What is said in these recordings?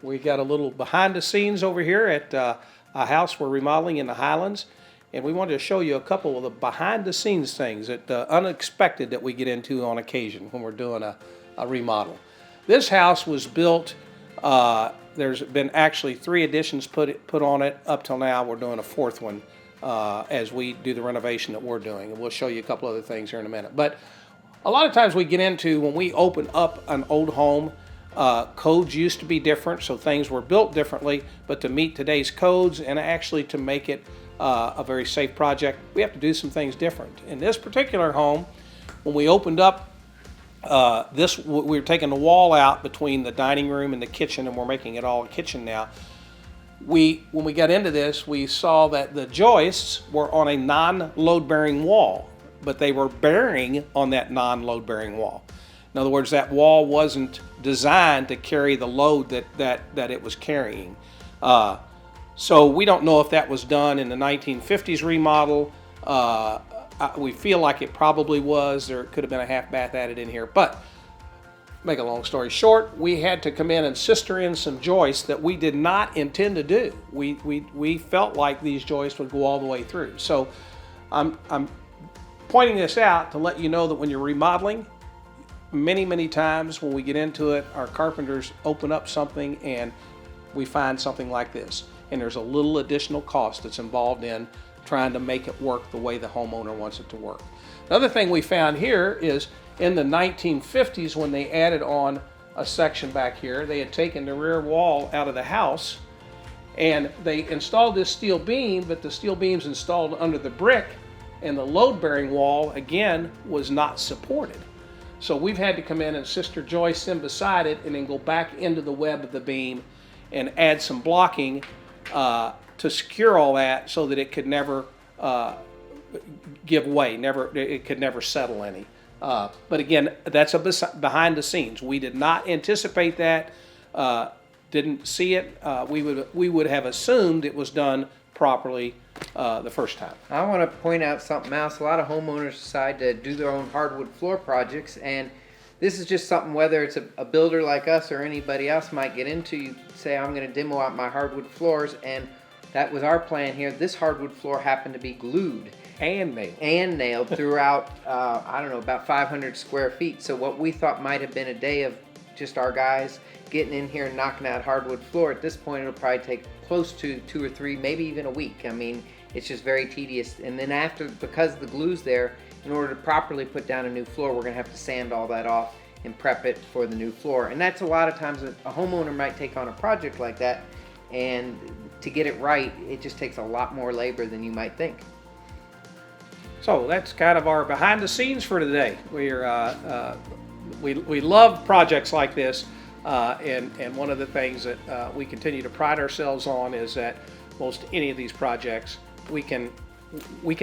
We got a little behind the scenes over here at a house we're remodeling in the Highlands, and we wanted to show you a couple of the behind the scenes things that unexpected that we get into on occasion when we're doing a remodel. This house was built, there's been actually 3 additions put on it up till now. We're doing a 4th one as we do the renovation that we're doing, and we'll show you a couple other things here in a minute. But a lot of times we get into, when we open up an old home, codes used to be different, so things were built differently, but to meet today's codes and actually to make it a very safe project, we have to do some things different. In this particular home, when we opened up we were taking the wall out between the dining room and the kitchen, and we're making it all a kitchen now. When we got into this, we saw that the joists were on a non-load bearing wall, but they were bearing on that non-load bearing wall. In other words, that wall wasn't designed to carry the load that it was carrying. So we don't know if that was done in the 1950s remodel. We feel like it probably was. There could have been a half bath added in here. But make a long story short, we had to come in and sister in some joists that we did not intend to do. We felt like these joists would go all the way through. So I'm pointing this out to let you know that when you're remodeling, many times when we get into it, our carpenters open up something and we find something like this. And there's a little additional cost that's involved in trying to make it work the way the homeowner wants it to work. Another thing we found here is in the 1950s, when they added on a section back here, they had taken the rear wall out of the house and they installed this steel beam, but the steel beam's installed under the brick and the load-bearing wall, again, was not supported. So we've had to come in and sister joists in beside it and then go back into the web of the beam and add some blocking to secure all that so that it could never give way, it could never settle any. But again, that's a behind the scenes. We did not anticipate that, didn't see it. We would have assumed it was done properly the first time. I want to point out something else. A lot of homeowners decide to do their own hardwood floor projects, and this is just something, whether it's a builder like us or anybody else might get into. You say, I'm going to demo out my hardwood floors, and that was our plan here. This hardwood floor happened to be glued And nailed throughout, I don't know, about 500 square feet. So what we thought might have been a day of just our guys getting in here and knocking out hardwood floor, at this point it'll probably take close to 2 or 3, maybe even a week. I mean, it's just very tedious. And then after, because the glue's there, in order to properly put down a new floor, we're gonna have to sand all that off and prep it for the new floor. And that's a lot of times a homeowner might take on a project like that, and to get it right, it just takes a lot more labor than you might think. So that's kind of our behind the scenes for today. We love projects like this, and one of the things that we continue to pride ourselves on is that most any of these projects we can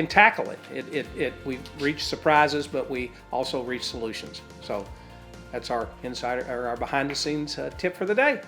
tackle it. We reach surprises, but we also reach solutions. So that's our insider or our behind the scenes tip for the day.